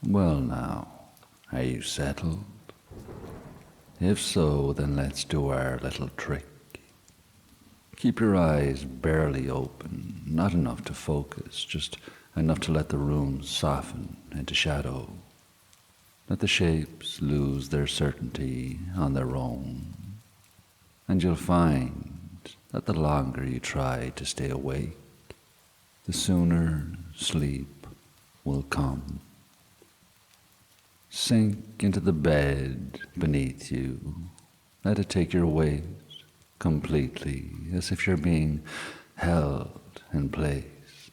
Well now, are you settled? If so, then let's do our little trick. Keep your eyes barely open, not enough to focus, just enough to let the room soften into shadow. Let the shapes lose their certainty on their own, and you'll find that the longer you try to stay awake, the sooner sleep will come. Sink into the bed beneath you. Let it take your weight completely, as if you're being held in place.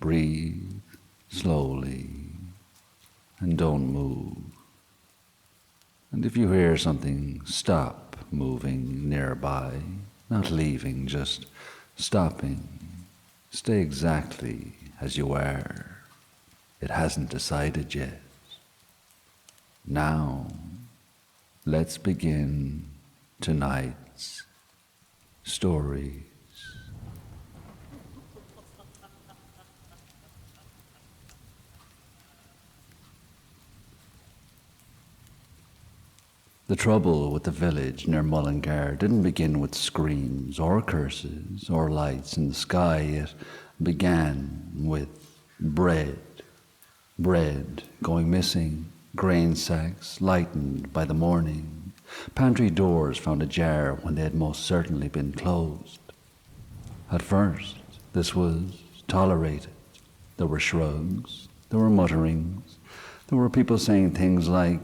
Breathe slowly and don't move. And if you hear something, stop moving nearby, not leaving, just stopping. Stay exactly as you are. It hasn't decided yet. Now, let's begin tonight's stories. The trouble with the village near Mullingar didn't begin with screams or curses or lights in the sky. It began with bread. Bread going missing, grain sacks lightened by the morning. Pantry doors found ajar when they had most certainly been closed. At first, this was tolerated. There were shrugs, there were mutterings, there were people saying things like,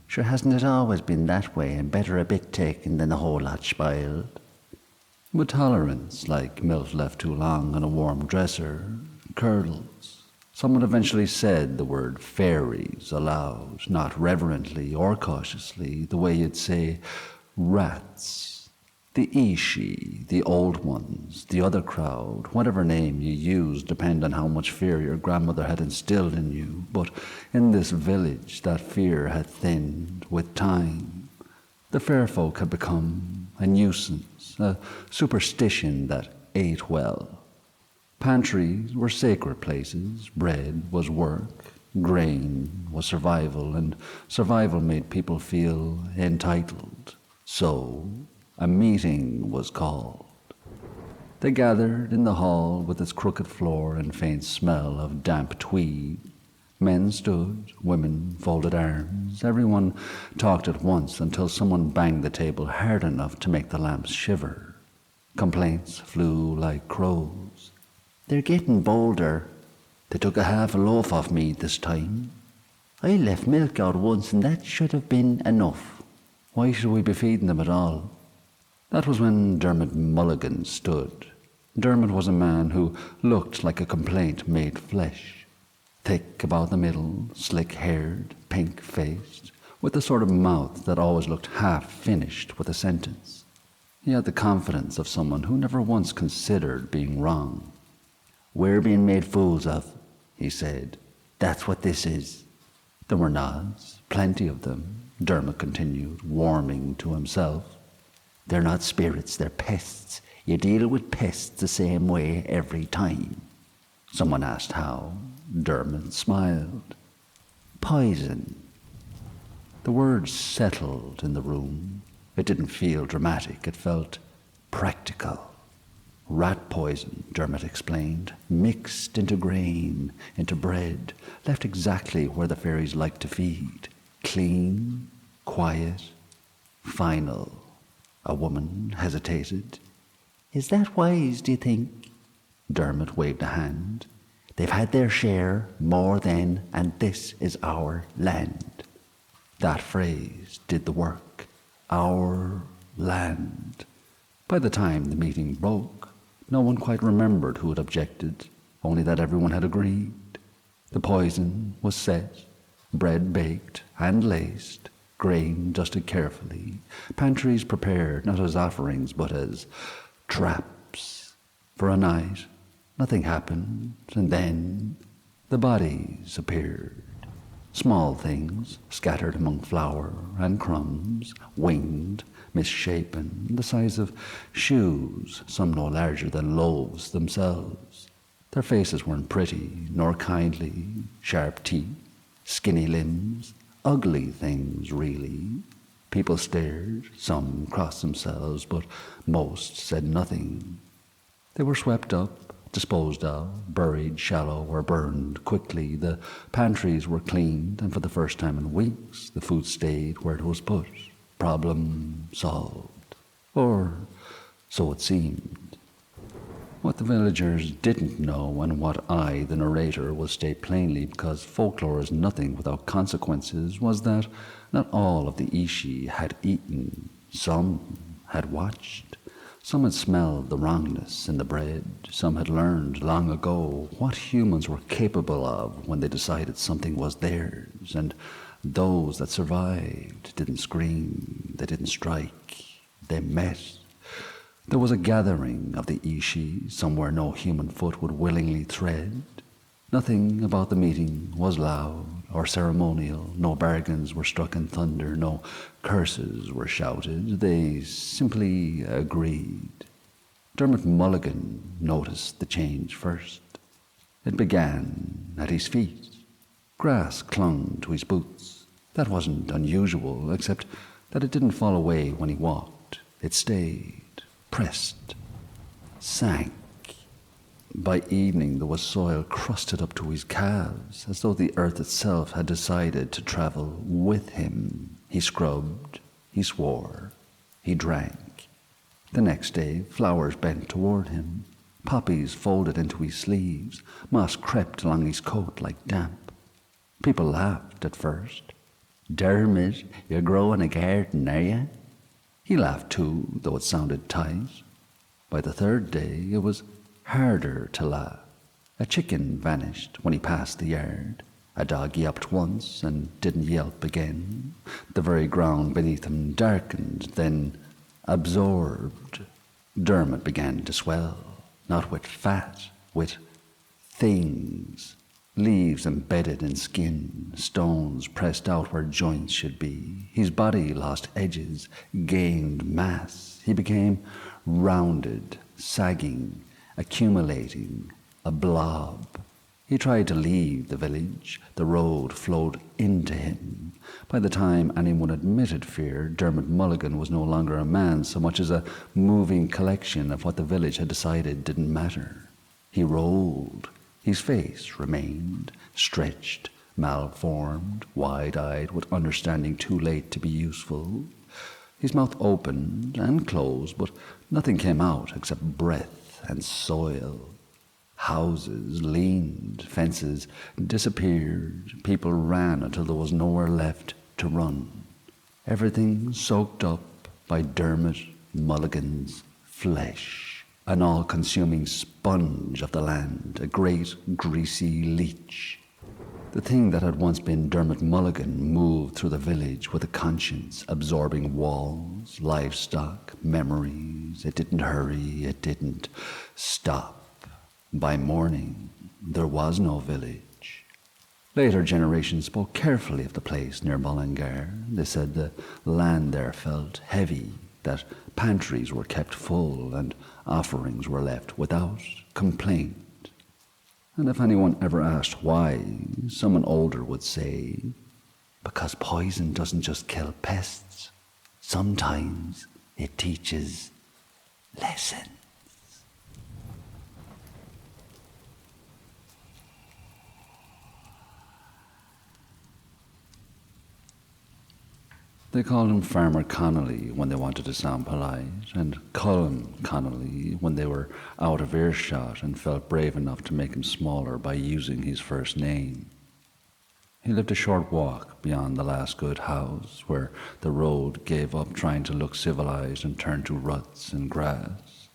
"Sure, hasn't it always been that way, and better a bit taken than the whole lot spoiled?" With tolerance, like milk left too long on a warm dresser, curdles. Someone eventually said the word fairies aloud, not reverently or cautiously, the way you'd say rats. The Ishi, the old ones, the other crowd, whatever name you use depend on how much fear your grandmother had instilled in you. But in this village, that fear had thinned with time. The fair folk had become a nuisance, a superstition that ate well. Pantries were sacred places, bread was work, grain was survival, and survival made people feel entitled. So, a meeting was called. They gathered in the hall with its crooked floor and faint smell of damp tweed. Men stood, women folded arms. Everyone talked at once until someone banged the table hard enough to make the lamps shiver. Complaints flew like crows. "They're getting bolder. They took a half a loaf off me this time. I left milk out once and that should have been enough. Why should we be feeding them at all?" That was when Dermot Mulligan stood. Dermot was a man who looked like a complaint made flesh. Thick about the middle, slick-haired, pink-faced, with the sort of mouth that always looked half-finished with a sentence. He had the confidence of someone who never once considered being wrong. "We're being made fools of," he said. "That's what this is." There were nods, plenty of them, Dermot continued, warming to himself. "They're not spirits, they're pests. You deal with pests the same way every time." Someone asked how. Dermot smiled. "Poison." The words settled in the room. It didn't feel dramatic, it felt practical. Rat poison, Dermot explained, mixed into grain, into bread, left exactly where the fairies like to feed. Clean, quiet, final. A woman hesitated. "Is that wise, do you think?" Dermot waved a hand. "They've had their share, more than, and this is our land." That phrase did the work. Our land. By the time the meeting broke, no one quite remembered who had objected, only that everyone had agreed. The poison was set, bread baked and laced, grain dusted carefully, pantries prepared not as offerings but as traps. For a night, nothing happened, and then the bodies appeared. Small things scattered among flour and crumbs, winged, misshapen, the size of shoes, some no larger than loaves themselves. Their faces weren't pretty, nor kindly, sharp teeth, Skinny limbs, ugly things, really. People stared, some crossed themselves, but most said nothing. They were swept up, disposed of, buried shallow or burned quickly. The pantries were cleaned, and for the first time in weeks, the food stayed where it was put. Problem solved. Or so it seemed. What the villagers didn't know, and what I, the narrator, will state plainly because folklore is nothing without consequences, was that not all of the Ishi had eaten. Some had watched. Some had smelled the wrongness in the bread. Some had learned long ago what humans were capable of when they decided something was theirs. And those that survived didn't scream, they didn't strike, they met. There was a gathering of the Ishi somewhere no human foot would willingly tread. Nothing about the meeting was loud or ceremonial. No bargains were struck in thunder. No curses were shouted. They simply agreed. Dermot Mulligan noticed the change first. It began at his feet. Grass clung to his boots. That wasn't unusual, except that it didn't fall away when he walked. It stayed, pressed, sank. By evening there was soil crusted up to his calves, as though the earth itself had decided to travel with him. He scrubbed, he swore, he drank. The next day flowers bent toward him. Poppies folded into his sleeves. Moss crept along his coat like damp. People laughed at first. "Dermot, you're growing a garden, are you?" He laughed too, though it sounded tight. By the third day it was harder to laugh. A chicken vanished when he passed the yard. A dog yelped once and didn't yelp again. The very ground beneath him darkened, then absorbed. Dermot began to swell, not with fat, with things. Leaves embedded in skin, stones pressed out where joints should be. His body lost edges, gained mass. He became rounded, sagging, accumulating, a blob. He tried to leave the village. The road flowed into him. By the time anyone admitted fear, Dermot Mulligan was no longer a man so much as a moving collection of what the village had decided didn't matter. He rolled. His face remained, stretched, malformed, wide-eyed, with understanding too late to be useful. His mouth opened and closed, but nothing came out except breath and soil. Houses leaned, fences disappeared, people ran until there was nowhere left to run. Everything soaked up by Dermot Mulligan's flesh, an all-consuming sponge of the land, a great greasy leech. The thing that had once been Dermot Mulligan moved through the village with a conscience, absorbing walls, livestock, memories. It didn't hurry, it didn't stop. By morning, there was no village. Later generations spoke carefully of the place near Mullingar. They said the land there felt heavy, that pantries were kept full and offerings were left without complaint. And if anyone ever asked why, someone older would say, because poison doesn't just kill pests. Sometimes it teaches lessons. They called him Farmer Connolly when they wanted to sound polite, and Colm Connolly when they were out of earshot and felt brave enough to make him smaller by using his first name. He lived a short walk beyond the last good house, where the road gave up trying to look civilized and turned to ruts and grass.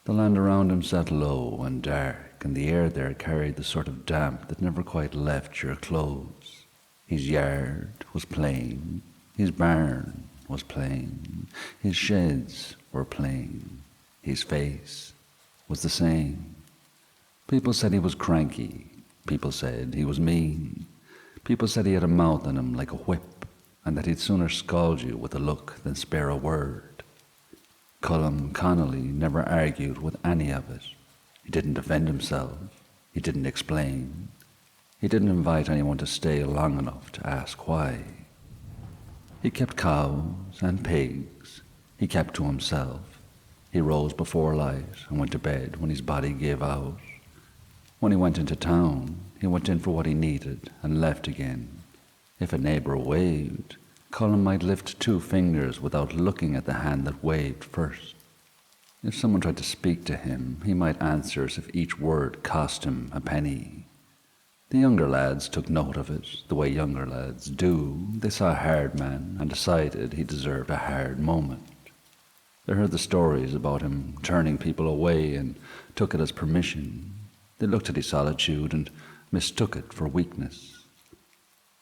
The land around him sat low and dark, and the air there carried the sort of damp that never quite left your clothes. His yard was plain. His barn was plain. His sheds were plain. His face was the same. People said he was cranky. People said he was mean. People said he had a mouth on him like a whip, and that he'd sooner scald you with a look than spare a word. Colm Connolly never argued with any of it. He didn't defend himself. He didn't explain. He didn't invite anyone to stay long enough to ask why. He kept cows and pigs. He kept to himself. He rose before light and went to bed when his body gave out. When he went into town, he went in for what he needed and left again. If a neighbour waved, Colin might lift 2 fingers without looking at the hand that waved first. If someone tried to speak to him, he might answer as if each word cost him a penny. The younger lads took note of it, the way younger lads do. They saw a hard man and decided he deserved a hard moment. They heard the stories about him turning people away and took it as permission. They looked at his solitude and mistook it for weakness.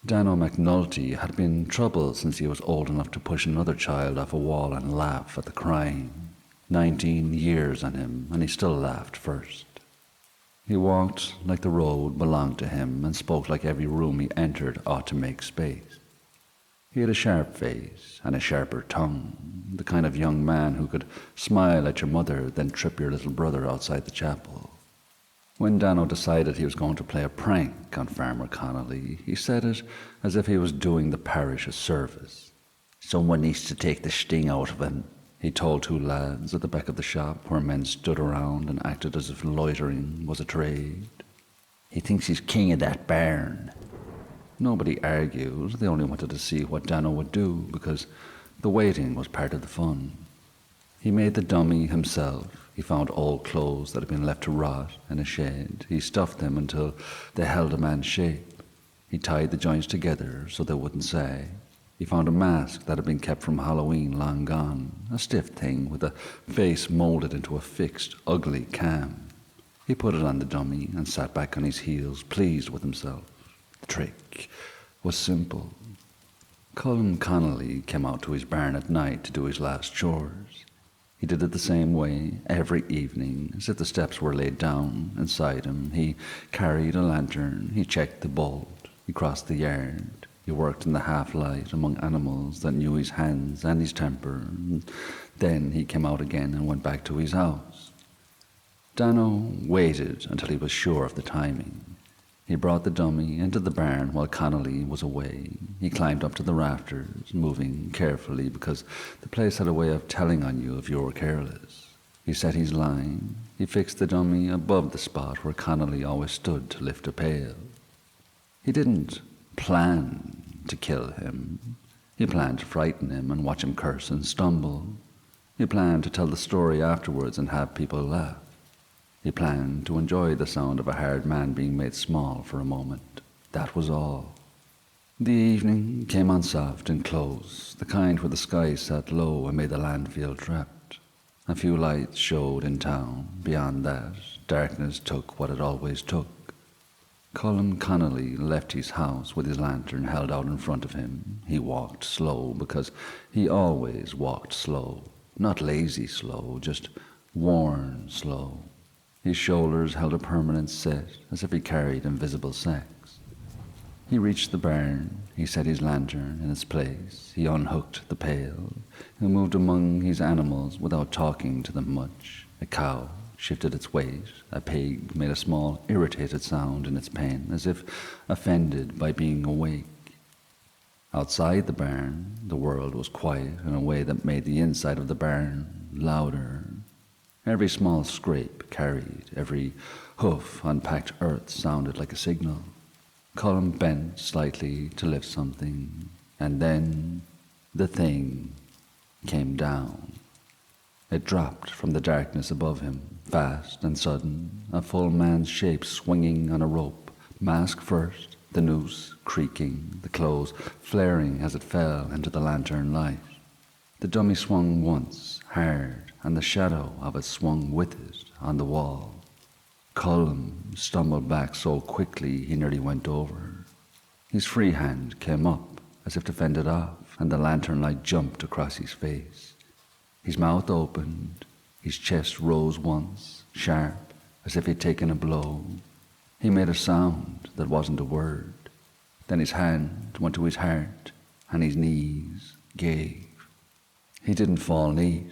Danno McNulty had been in trouble since he was old enough to push another child off a wall and laugh at the crying. 19 years on him, and he still laughed first. He walked like the road belonged to him and spoke like every room he entered ought to make space. He had a sharp face and a sharper tongue, the kind of young man who could smile at your mother then trip your little brother outside the chapel. When Danno decided he was going to play a prank on Farmer Connolly, he said it as if he was doing the parish a service. "Someone needs to take the sting out of him," he told 2 lads at the back of the shop where men stood around and acted as if loitering was a trade. "He thinks he's king of that barn." Nobody argued, they only wanted to see what Danno would do because the waiting was part of the fun. He made the dummy himself. He found old clothes that had been left to rot in a shed. He stuffed them until they held a man's shape. He tied the joints together so they wouldn't sag. He found a mask that had been kept from Halloween long gone, a stiff thing with a face molded into a fixed, ugly cam. He put it on the dummy and sat back on his heels, pleased with himself. The trick was simple. Colin Connolly came out to his barn at night to do his last chores. He did it the same way every evening, as if the steps were laid down inside him. He carried a lantern, he checked the bolt, he crossed the yard. He worked in the half-light among animals that knew his hands and his temper. Then he came out again and went back to his house. Danno waited until he was sure of the timing. He brought the dummy into the barn while Connolly was away. He climbed up to the rafters, moving carefully because the place had a way of telling on you if you were careless. He set his line. He fixed the dummy above the spot where Connolly always stood to lift a pail. He didn't plan to kill him. He planned to frighten him and watch him curse and stumble. He planned to tell the story afterwards and have people laugh. He planned to enjoy the sound of a hard man being made small for a moment. That was all. The evening came on soft and close, the kind where the sky sat low and made the land feel trapped. A few lights showed in town. Beyond that, darkness took what it always took. Colin Connolly left his house with his lantern held out in front of him. He walked slow because he always walked slow. Not lazy slow, just worn slow. His shoulders held a permanent set, as if he carried invisible sacks. He reached the barn. He set his lantern in its place. He unhooked the pail. He moved among his animals without talking to them much. A cow shifted its weight. A pig made a small, irritated sound in its pen, as if offended by being awake. Outside the barn, the world was quiet in a way that made the inside of the barn louder. Every small scrape carried, every hoof on packed earth sounded like a signal. Colin bent slightly to lift something, and then the thing came down. It dropped from the darkness above him, fast and sudden, a full man's shape swinging on a rope, mask first, the noose creaking, the clothes flaring as it fell into the lantern light. The dummy swung once, hard, and the shadow of it swung with it on the wall. Colin stumbled back so quickly he nearly went over. His free hand came up as if to fend it off, and the lantern light jumped across his face. His mouth opened, his chest rose once, sharp, as if he'd taken a blow. He made a sound that wasn't a word. Then his hand went to his heart, and his knees gave. He didn't fall neat.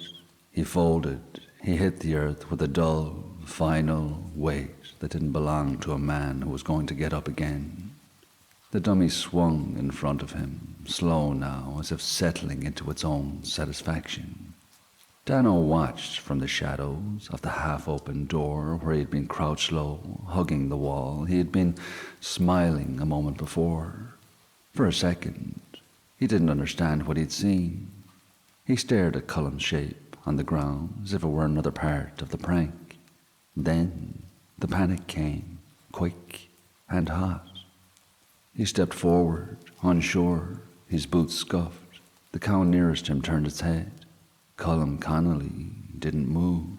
He folded. He hit the earth with a dull, final weight that didn't belong to a man who was going to get up again. The dummy swung in front of him, slow now, as if settling into its own satisfaction. Danno watched from the shadows of the half-open door where he had been crouched low, hugging the wall. He had been smiling a moment before. For a second, he didn't understand what he'd seen. He stared at Colum's shape on the ground as if it were another part of the prank. Then the panic came, quick and hot. He stepped forward, unsure, his boots scuffed. The cow nearest him turned its head. Colm Connolly didn't move.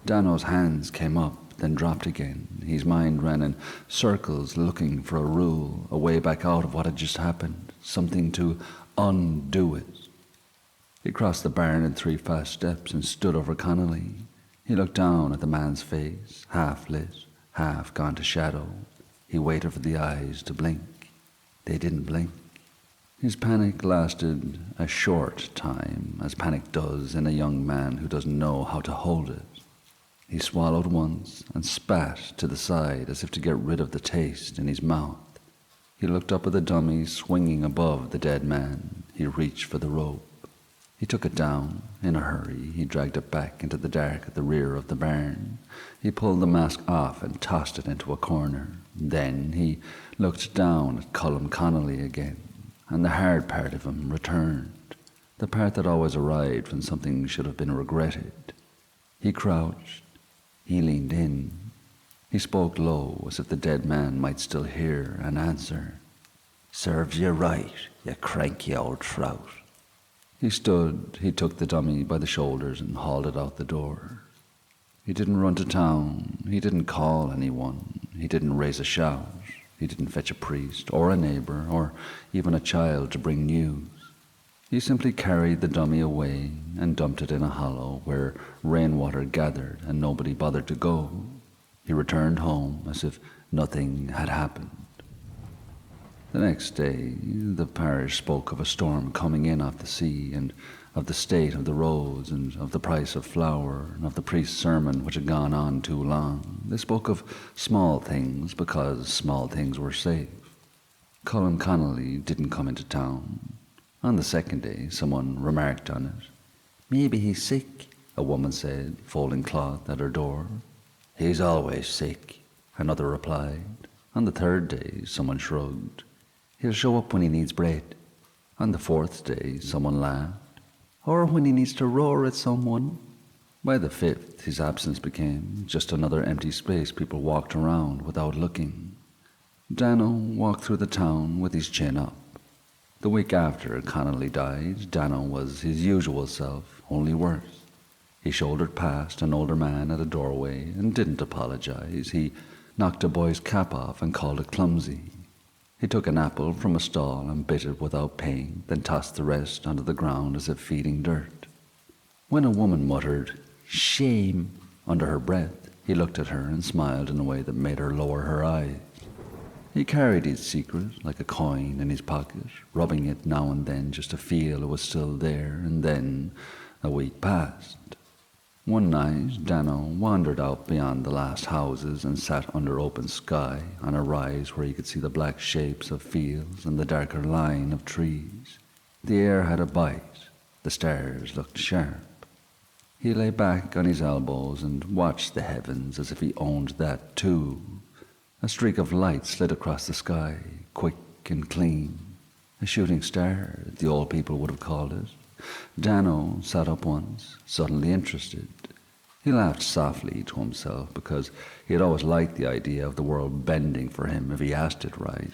Danno's hands came up, then dropped again. His mind ran in circles looking for a rule, a way back out of what had just happened, something to undo it. He crossed the barn in 3 fast steps and stood over Connolly. He looked down at the man's face, half lit, half gone to shadow. He waited for the eyes to blink. They didn't blink. His panic lasted a short time, as panic does in a young man who doesn't know how to hold it. He swallowed once and spat to the side as if to get rid of the taste in his mouth. He looked up at the dummy swinging above the dead man. He reached for the rope. He took it down. In a hurry, he dragged it back into the dark at the rear of the barn. He pulled the mask off and tossed it into a corner. Then he looked down at Colm Connolly again, and the hard part of him returned, the part that always arrived when something should have been regretted. He crouched. He leaned in. He spoke low, as if the dead man might still hear and answer. "Serves you right, you cranky old trout." He stood. He took the dummy by the shoulders and hauled it out the door. He didn't run to town. He didn't call anyone. He didn't raise a shout. He didn't fetch a priest or a neighbor or even a child to bring news. He simply carried the dummy away and dumped it in a hollow where rainwater gathered and nobody bothered to go. He returned home as if nothing had happened. The next day, the parish spoke of a storm coming in off the sea, and of the state of the roads, and of the price of flour, and of the priest's sermon which had gone on too long. They spoke of small things because small things were safe. Colm Connolly didn't come into town. On the second day, someone remarked on it. "Maybe he's sick," a woman said, folding cloth at her door. "He's always sick," another replied. On the third day, someone shrugged. "He'll show up when he needs bread." On the fourth day, someone laughed. "Or when he needs to roar at someone." By the fifth, his absence became just another empty space people walked around without looking. Danno walked through the town with his chin up. The week after Connolly died, Danno was his usual self, only worse. He shouldered past an older man at a doorway and didn't apologize. He knocked a boy's cap off and called it clumsy. He took an apple from a stall and bit it without pain, then tossed the rest onto the ground as if feeding dirt. When a woman muttered, "Shame," under her breath, he looked at her and smiled in a way that made her lower her eyes. He carried his secret like a coin in his pocket, rubbing it now and then just to feel it was still there, and then a week passed. One night, Danno wandered out beyond the last houses and sat under open sky on a rise where he could see the black shapes of fields and the darker line of trees. The air had a bite. The stars looked sharp. He lay back on his elbows and watched the heavens as if he owned that too. A streak of light slid across the sky, quick and clean. A shooting star, the old people would have called it. Danno sat up once, suddenly interested. He laughed softly to himself because he had always liked the idea of the world bending for him if he asked it right.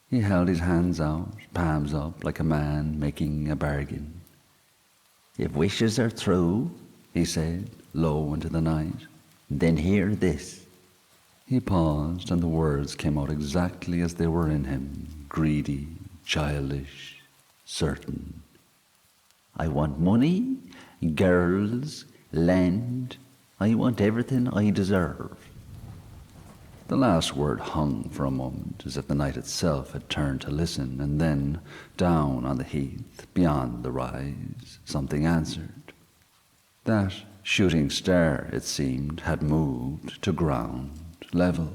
He held his hands out, palms up, like a man making a bargain. "If wishes are true," he said, low into the night, "then hear this." He paused, and the words came out exactly as they were in him, greedy, childish, certain. "I want money, girls, land. I want everything I deserve." The last word hung for a moment, as if the night itself had turned to listen, and then, down on the heath, beyond the rise, something answered. That shooting star, it seemed, had moved to ground level.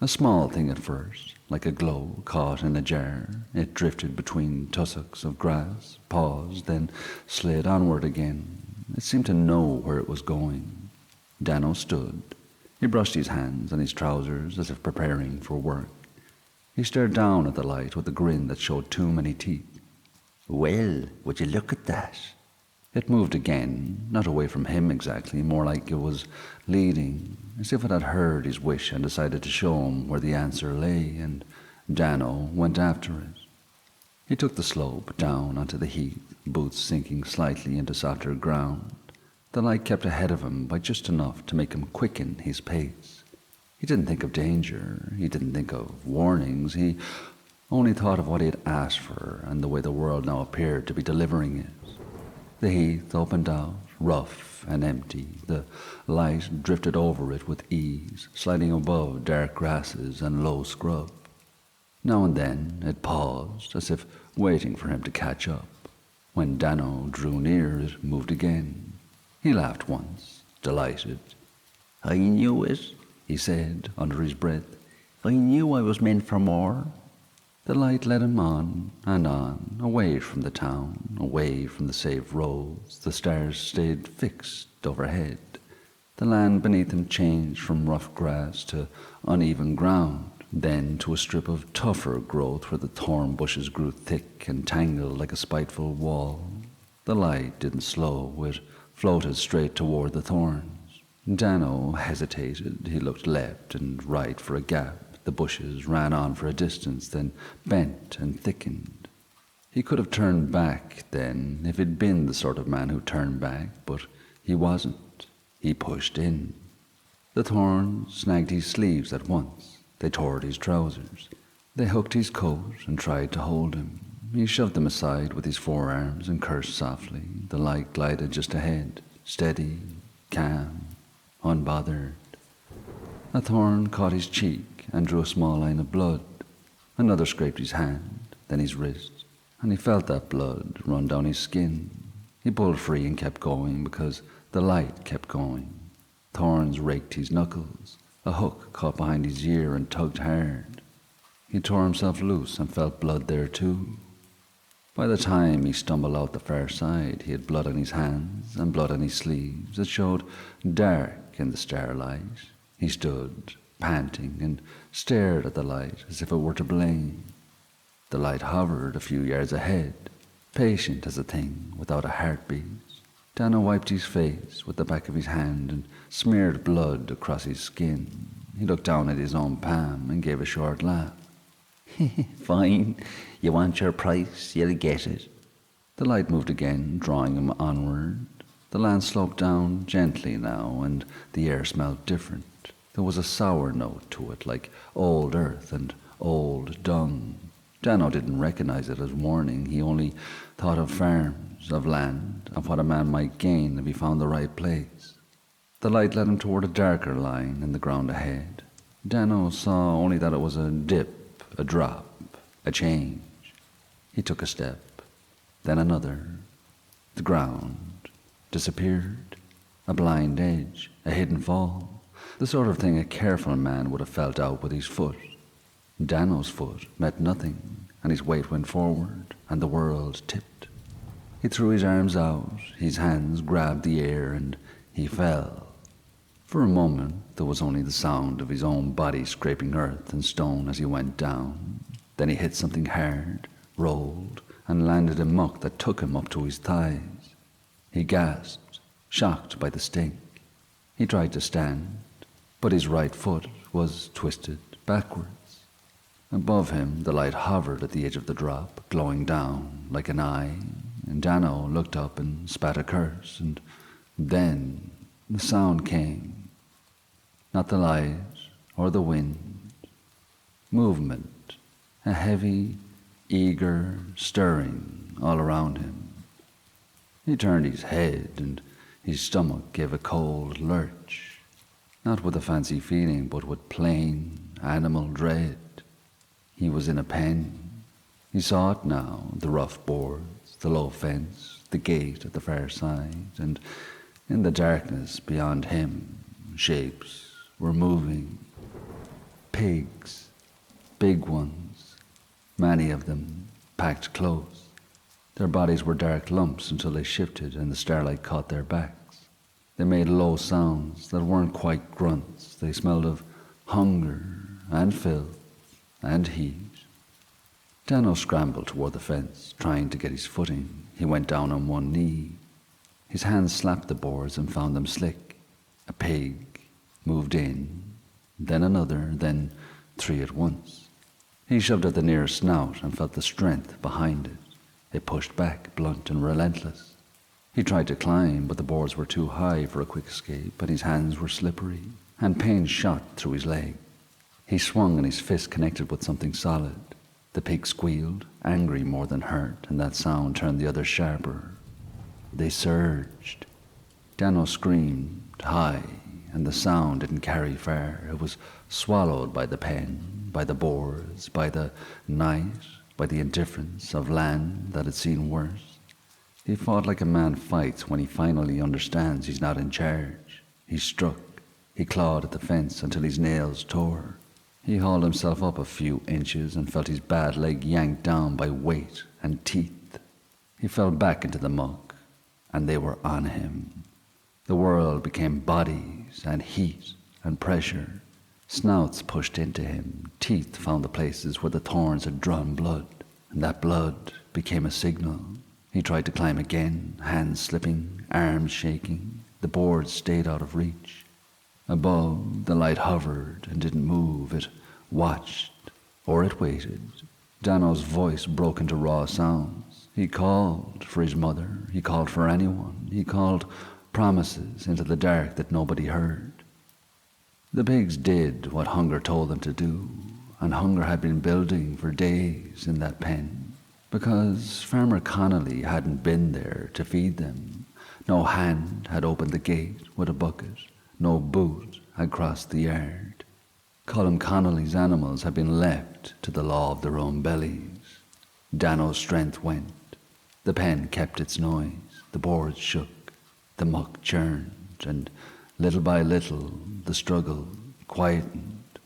A small thing at first, like a glow caught in a jar, it drifted between tussocks of grass, paused, then slid onward again. It seemed to know where it was going. Danno stood. He brushed his hands and his trousers as if preparing for work. He stared down at the light with a grin that showed too many teeth. "Well, would you look at that?" It moved again, not away from him exactly, more like it was leading, as if it had heard his wish and decided to show him where the answer lay, and Danno went after it. He took the slope down onto the heath, boots sinking slightly into softer ground. The light kept ahead of him by just enough to make him quicken his pace. He didn't think of danger, he didn't think of warnings, he only thought of what he had asked for and the way the world now appeared to be delivering it. The heath opened out, rough and empty. The light drifted over it with ease, sliding above dark grasses and low scrub. Now and then it paused, as if waiting for him to catch up. When Danno drew near, it moved again. He laughed once, delighted. "I knew it," he said under his breath. "I knew I was meant for more." The light led him on, away from the town, away from the safe roads. The stars stayed fixed overhead. The land beneath him changed from rough grass to uneven ground, then to a strip of tougher growth where the thorn bushes grew thick and tangled like a spiteful wall. The light didn't slow, it floated straight toward the thorns. Danno hesitated. He looked left and right for a gap. The bushes ran on for a distance, then bent and thickened. He could have turned back then, if he'd been the sort of man who turned back, but he wasn't. He pushed in. The thorns snagged his sleeves at once. They tore at his trousers. They hooked his coat and tried to hold him. He shoved them aside with his forearms and cursed softly. The light glided just ahead, steady, calm, unbothered. A thorn caught his cheek and drew a small line of blood. Another scraped his hand, then his wrist, and he felt that blood run down his skin. He pulled free and kept going because the light kept going. Thorns raked his knuckles. A hook caught behind his ear and tugged hard. He tore himself loose and felt blood there too. By the time he stumbled out the far side, he had blood on his hands and blood on his sleeves. It showed dark in the starlight. He stood, panting, and stared at the light as if it were to blame. The light hovered a few yards ahead, patient as a thing without a heartbeat. Danno wiped his face with the back of his hand and smeared blood across his skin. He looked down at his own palm and gave a short laugh. "Fine. You want your price, you'll get it." The light moved again, drawing him onward. The land sloped down gently now, and the air smelled different. There was a sour note to it, like old earth and old dung. Danno didn't recognize it as warning. He only thought of farms, of land, of what a man might gain if he found the right place. The light led him toward a darker line in the ground ahead. Danno saw only that it was a dip, a drop, a change. He took a step, then another. The ground disappeared. A blind edge, a hidden fall. The sort of thing a careful man would have felt out with his foot. Danno's foot met nothing, and his weight went forward, and the world tipped. He threw his arms out, his hands grabbed the air, and he fell. For a moment, there was only the sound of his own body scraping earth and stone as he went down. Then he hit something hard, rolled, and landed in muck that took him up to his thighs. He gasped, shocked by the stink. He tried to stand, but his right foot was twisted backwards. Above him, the light hovered at the edge of the drop, glowing down like an eye, and Danno looked up and spat a curse, and then the sound came. Not the light or the wind. Movement, a heavy, eager stirring all around him. He turned his head, and his stomach gave a cold lurch, not with a fancy feeling, but with plain animal dread. He was in a pen. He saw it now, the rough boards, the low fence, the gate at the far side, and in the darkness beyond him, shapes were moving. Pigs, big ones, many of them packed close. Their bodies were dark lumps until they shifted and the starlight caught their backs. They made low sounds that weren't quite grunts. They smelled of hunger and filth and heat. Danno scrambled toward the fence, trying to get his footing. He went down on one knee. His hands slapped the boards and found them slick. A pig moved in, then another, then 3 at once. He shoved at the nearest snout and felt the strength behind it. It pushed back, blunt and relentless. He tried to climb, but the boards were too high for a quick escape, and his hands were slippery, and pain shot through his leg. He swung, and his fist connected with something solid. The pig squealed, angry more than hurt, and that sound turned the others sharper. They surged. Danno screamed high, and the sound didn't carry far. It was swallowed by the pen, by the boards, by the night, by the indifference of land that had seen worse. He fought like a man fights when he finally understands he's not in charge. He struck. He clawed at the fence until his nails tore. He hauled himself up a few inches and felt his bad leg yanked down by weight and teeth. He fell back into the muck, and they were on him. The world became bodies and heat and pressure. Snouts pushed into him. Teeth found the places where the thorns had drawn blood, and that blood became a signal. He tried to climb again, hands slipping, arms shaking. The boards stayed out of reach. Above, the light hovered and didn't move. It watched, or it waited. Danno's voice broke into raw sounds. He called for his mother. He called for anyone. He called promises into the dark that nobody heard. The pigs did what hunger told them to do, and hunger had been building for days in that pen, because Farmer Connolly hadn't been there to feed them. No hand had opened the gate with a bucket. No boot had crossed the yard. Colm Connolly's animals had been left to the law of their own bellies. Danno's strength went. The pen kept its noise. The boards shook. The muck churned, and little by little the struggle quietened.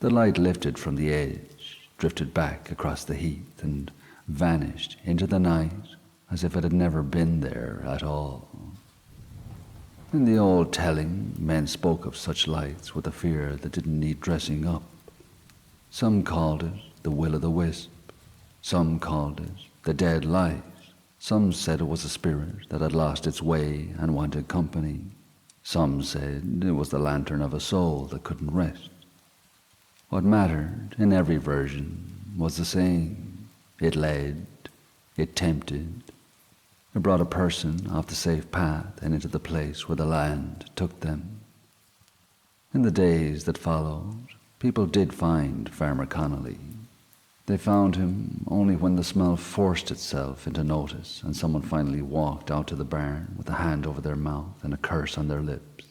The light lifted from the edge, drifted back across the heath, and vanished into the night as if it had never been there at all. In the old telling, men spoke of such lights with a fear that didn't need dressing up. Some called it the will-o'-the-wisp. Some called it the dead light. Some said it was a spirit that had lost its way and wanted company. Some said it was the lantern of a soul that couldn't rest. What mattered in every version was the same. It led, it tempted. It brought a person off the safe path and into the place where the land took them. In the days that followed, people did find Farmer Connolly. They found him only when the smell forced itself into notice and someone finally walked out to the barn with a hand over their mouth and a curse on their lips.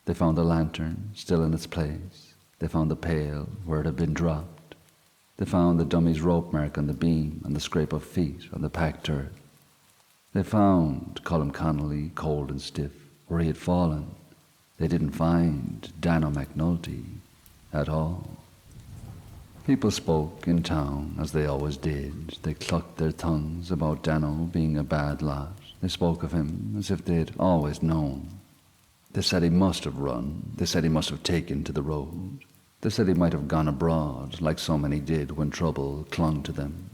They found the lantern still in its place. They found the pail where it had been dropped. They found the dummy's rope mark on the beam and the scrape of feet on the packed earth. They found Colm Connolly cold and stiff where he had fallen. They didn't find Danno McNulty at all. People spoke in town as they always did. They clucked their tongues about Danno being a bad lot. They spoke of him as if they'd always known. They said he must have run. They said he must have taken to the road. They said he might have gone abroad like so many did when trouble clung to them.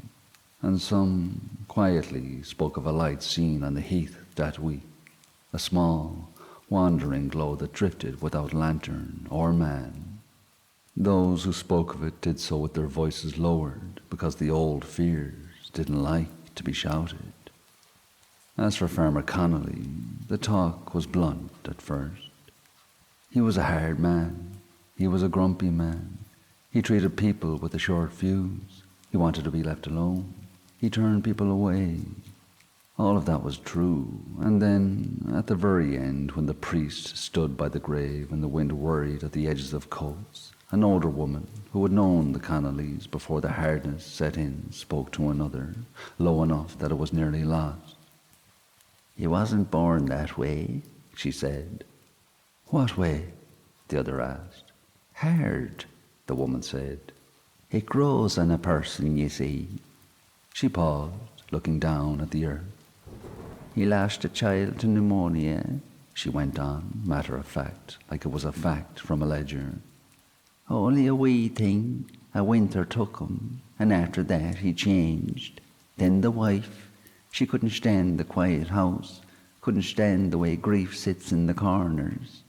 And some quietly spoke of a light seen on the heath that week, a small, wandering glow that drifted without lantern or man. Those who spoke of it did so with their voices lowered, because the old fears didn't like to be shouted. As for Farmer Connolly, the talk was blunt at first. He was a hard man. He was a grumpy man. He treated people with a short fuse. He wanted to be left alone. He turned people away. All of that was true. And then, at the very end, when the priest stood by the grave and the wind worried at the edges of coats, an older woman who had known the Connollys before the hardness set in spoke to another, low enough that it was nearly lost. "He wasn't born that way," she said. "What way?" the other asked. "Hard," the woman said. "It grows on a person, you see." She paused, looking down at the earth. "He lost a child to pneumonia," she went on, matter of fact, like it was a fact from a ledger. "Only a wee thing. A winter took him, and after that he changed. Then the wife, she couldn't stand the quiet house, couldn't stand the way grief sits in the corners,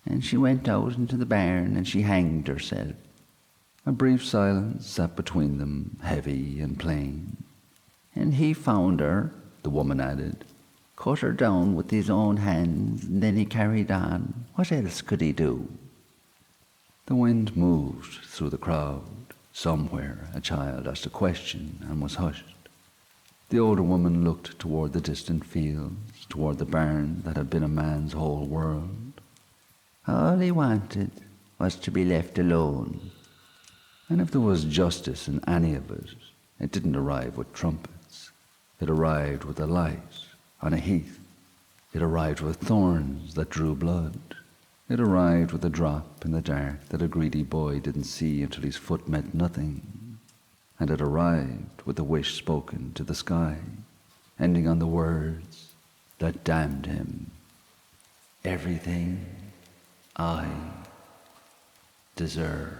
and she went out into the barn and she hanged herself." A brief silence sat between them, heavy and plain. "And he found her," the woman added, "cut her down with his own hands, and then he carried on. What else could he do?" The wind moved through the crowd. Somewhere a child asked a question and was hushed. The older woman looked toward the distant fields, toward the barn that had been a man's whole world. "All he wanted was to be left alone." And if there was justice in any of it, it didn't arrive with trumpets. It arrived with a light on a heath. It arrived with thorns that drew blood. It arrived with a drop in the dark that a greedy boy didn't see until his foot met nothing. And it arrived with a wish spoken to the sky, ending on the words that damned him. "Everything I deserve."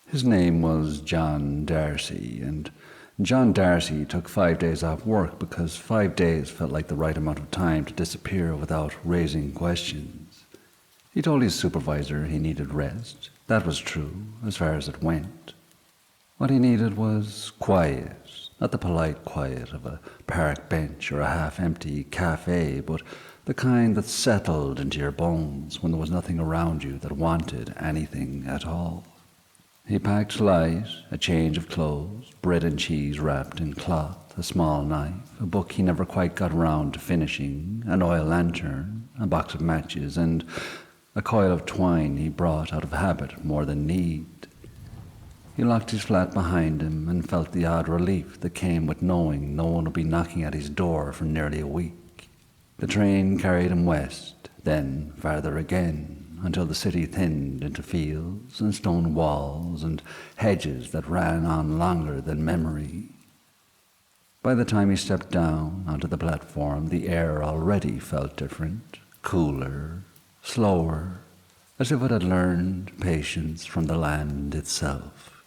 His name was John Darcy, and John Darcy took 5 days off work because 5 days felt like the right amount of time to disappear without raising questions. He told his supervisor he needed rest. That was true, as far as it went. What he needed was quiet, not the polite quiet of a park bench or a half-empty cafe, but the kind that settled into your bones when there was nothing around you that wanted anything at all. He packed light, a change of clothes, bread and cheese wrapped in cloth, a small knife, a book he never quite got around to finishing, an oil lantern, a box of matches, and a coil of twine he brought out of habit more than need. He locked his flat behind him and felt the odd relief that came with knowing no one would be knocking at his door for nearly a week. The train carried him west, then farther again, until the city thinned into fields and stone walls and hedges that ran on longer than memory. By the time he stepped down onto the platform, the air already felt different, cooler, slower, as if it had learned patience from the land itself.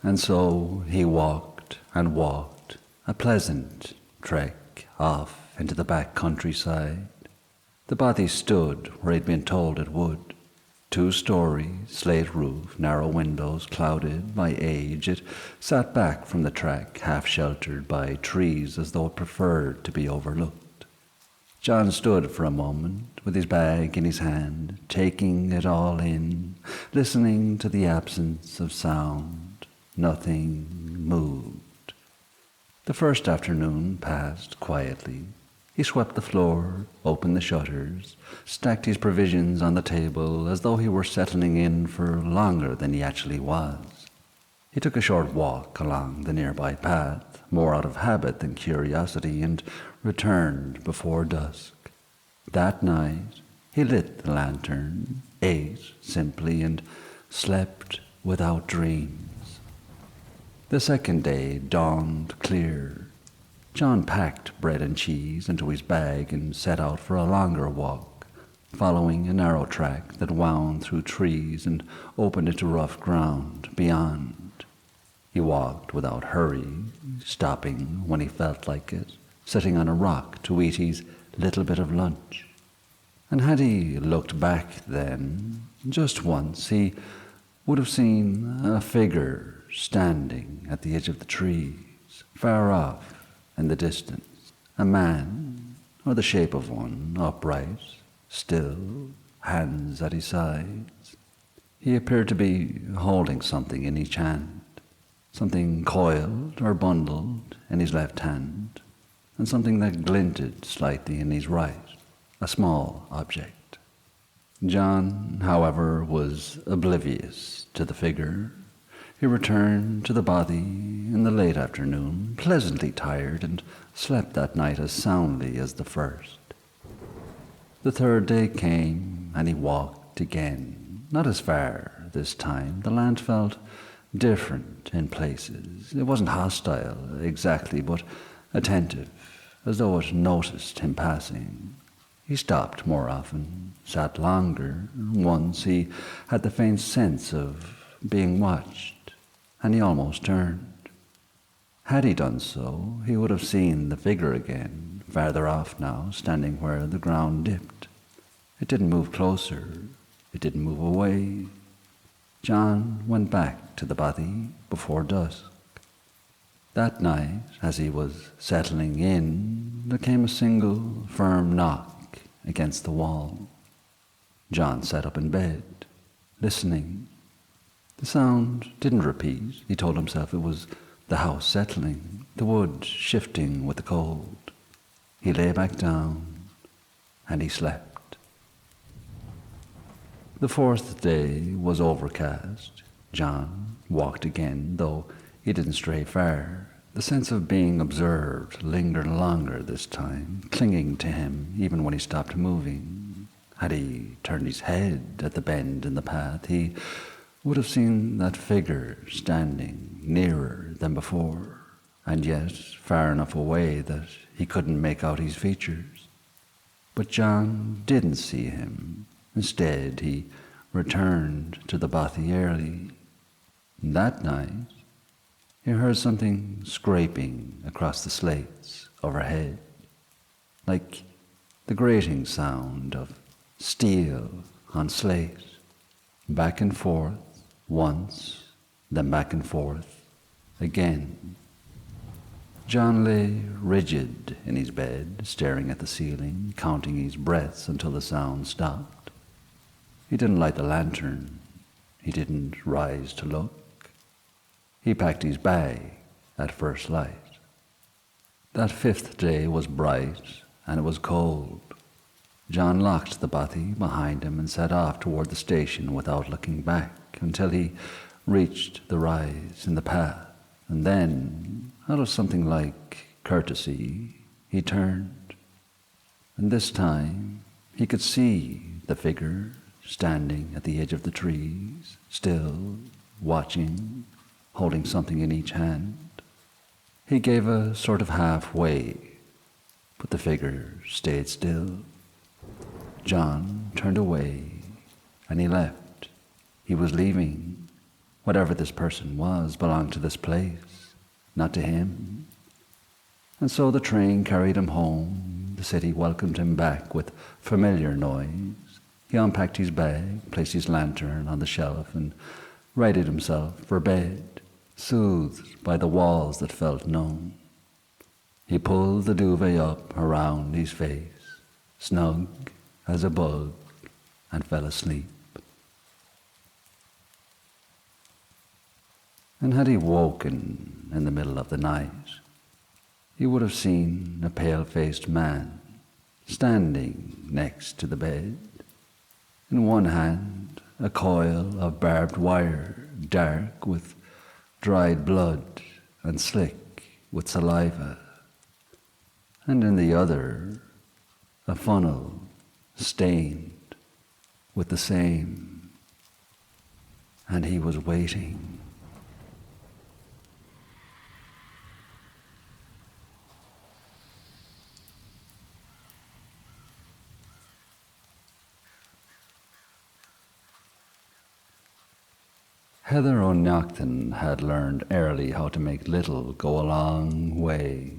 And so he walked and walked, a pleasant trek off into the back countryside. The bothy stood where he'd been told it would. 2 stories, slate roof, narrow windows clouded by age. It sat back from the track, half sheltered by trees as though it preferred to be overlooked. John stood for a moment with his bag in his hand, taking it all in, listening to the absence of sound. Nothing moved. The first afternoon passed quietly. He swept the floor, opened the shutters, stacked his provisions on the table as though he were settling in for longer than he actually was. He took a short walk along the nearby path, more out of habit than curiosity, and returned before dusk. That night he lit the lantern, ate simply, and slept without dreams. The second day dawned clear. John packed bread and cheese into his bag and set out for a longer walk, following a narrow track that wound through trees and opened into rough ground beyond. He walked without hurry, stopping when he felt like it, sitting on a rock to eat his little bit of lunch. And had he looked back then, just once, he would have seen a figure standing at the edge of the trees, far off, in the distance, a man, or the shape of one, upright, still, hands at his sides. He appeared to be holding something in each hand, something coiled or bundled in his left hand, and something that glinted slightly in his right, a small object. John, however, was oblivious to the figure. He returned to the bothy in the late afternoon, pleasantly tired, and slept that night as soundly as the first. The third day came, and he walked again, not as far this time. The land felt different in places. It wasn't hostile exactly, but attentive, as though it noticed him passing. He stopped more often, sat longer. Once he had the faint sense of being watched, and he almost turned. Had he done so, he would have seen the figure again, farther off now, standing where the ground dipped. It didn't move closer. It didn't move away. John went back to the bothy before dusk. That night, as he was settling in, there came a single firm knock against the wall. John sat up in bed, listening. The sound didn't repeat. He told himself it was the house settling, the wood shifting with the cold. He lay back down, and he slept. The fourth day was overcast. John walked again, though he didn't stray far. The sense of being observed lingered longer this time, clinging to him even when he stopped moving. Had he turned his head at the bend in the path, he would have seen that figure standing nearer than before, and yet far enough away that he couldn't make out his features. But John didn't see him. Instead, he returned to the bothy early. That night, he heard something scraping across the slates overhead, like the grating sound of steel on slate, back and forth once, then back and forth again. John lay rigid in his bed, staring at the ceiling, counting his breaths until the sound stopped. He didn't light the lantern. He didn't rise to look. He packed his bag at first light. That fifth day was bright, and it was cold. John locked the bothy behind him and set off toward the station without looking back until he reached the rise in the path. And then, out of something like courtesy, he turned. And this time, he could see the figure standing at the edge of the trees, still watching, holding something in each hand. He gave a sort of halfway, but the figure stayed still. John turned away, and he left. He was leaving. Whatever this person was belonged to this place, not to him. And so the train carried him home. The city welcomed him back with familiar noise. He unpacked his bag, placed his lantern on the shelf, and righted himself for bed, soothed by the walls that felt known. He pulled the duvet up around his face, snug as a bug, and fell asleep. And had he woken in the middle of the night, he would have seen a pale-faced man standing next to the bed. In one hand, a coil of barbed wire, dark with dried blood and slick with saliva, and in the other, a funnel stained with the same. And he was waiting. Heather O'Naughton had learned early how to make little go a long way.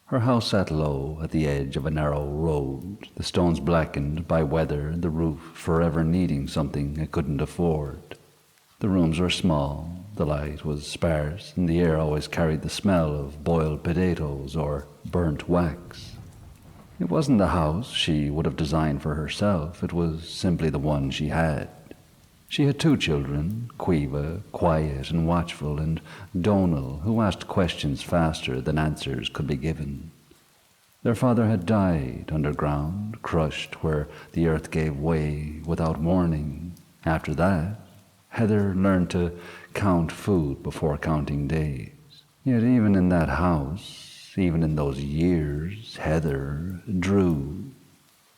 Her house sat low at the edge of a narrow road, the stones blackened by weather, the roof forever needing something it couldn't afford. The rooms were small, the light was sparse, and the air always carried the smell of boiled potatoes or burnt wax. It wasn't the house she would have designed for herself, it was simply the one she had. She had 2 children, Quiva, quiet and watchful, and Donal, who asked questions faster than answers could be given. Their father had died underground, crushed where the earth gave way without warning. After that, Heather learned to count food before counting days. Yet even in that house, even in those years, Heather drew.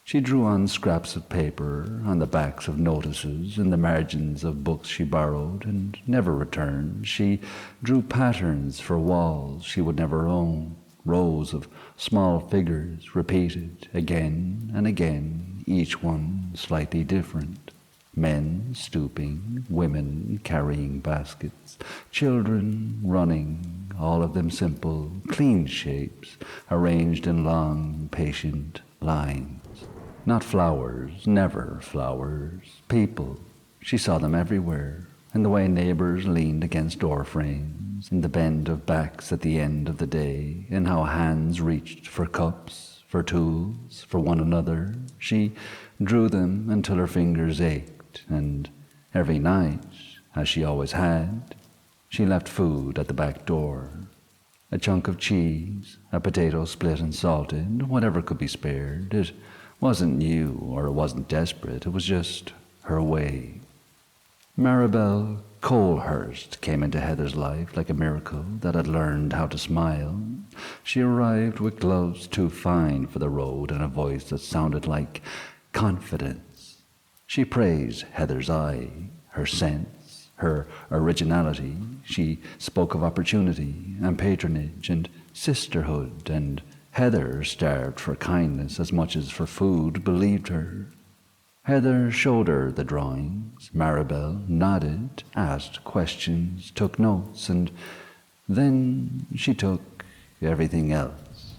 She drew on scraps of paper, on the backs of notices, in the margins of books she borrowed and never returned. She drew patterns for walls she would never own, rows of small figures repeated again and again, each one slightly different. Men stooping, women carrying baskets, children running, all of them simple, clean shapes, arranged in long, patient lines. Not flowers, never flowers, people. She saw them everywhere, in the way neighbors leaned against door frames, in the bend of backs at the end of the day, in how hands reached for cups, for tools, for one another. She drew them until her fingers ached, and every night, as she always had, she left food at the back door. A chunk of cheese, a potato split and salted, whatever could be spared. It wasn't new or it wasn't desperate, it was just her way. Maribel Colehurst came into Heather's life like a miracle that had learned how to smile. She arrived with gloves too fine for the road and a voice that sounded like confidence. She praised Heather's eye, her sense, her originality. She spoke of opportunity and patronage and sisterhood, and Heather, starved for kindness as much as for food, believed her. Heather showed her the drawings. Maribel nodded, asked questions, took notes, and then she took everything else.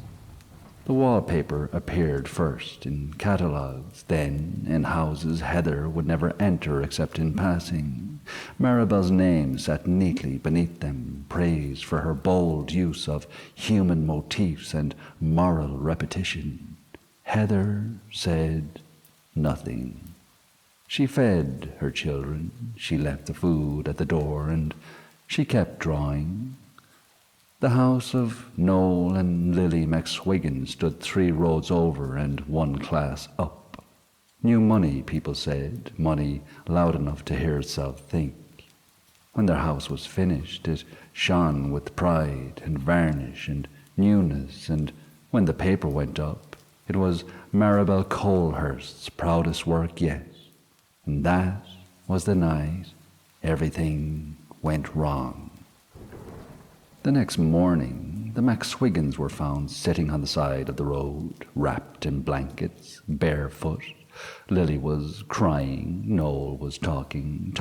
The wallpaper appeared first in catalogues, then in houses Heather would never enter except in passing. Maribel's name sat neatly beneath them, praised for her bold use of human motifs and moral repetition. Heather said nothing. She fed her children, she left the food at the door, and she kept drawing. The house of Noel and Lily McSwiggan stood 3 roads over and 1 class up. New money, people said, money loud enough to hear itself think. When their house was finished, it shone with pride and varnish and newness, and when the paper went up, it was Maribel Colehurst's proudest work yet. And that was the night everything went wrong. The next morning, the McSwiggans were found sitting on the side of the road, wrapped in blankets, barefoot. Lily was crying, Noel was talking.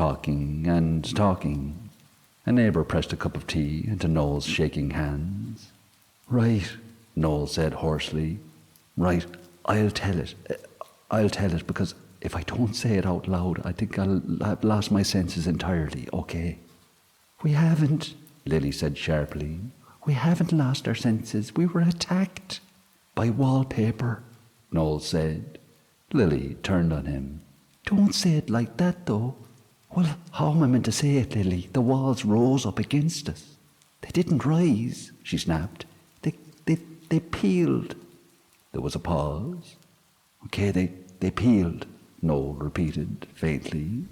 A neighbour pressed a cup of tea into Noel's shaking hands. "Right," Noel said hoarsely. "Right, I'll tell it. I'll tell it, because if I don't say it out loud, I think I've lost my senses entirely, okay?" "We haven't," Lily said sharply. "We haven't lost our senses. We were attacked." "By wallpaper," Noel said. Lily turned on him. "Don't say it like that, though." "Well, how am I meant to say it, Lily? The walls rose up against us." "They didn't rise," she snapped. They peeled." There was a pause. "Okay, they peeled," Noel repeated faintly.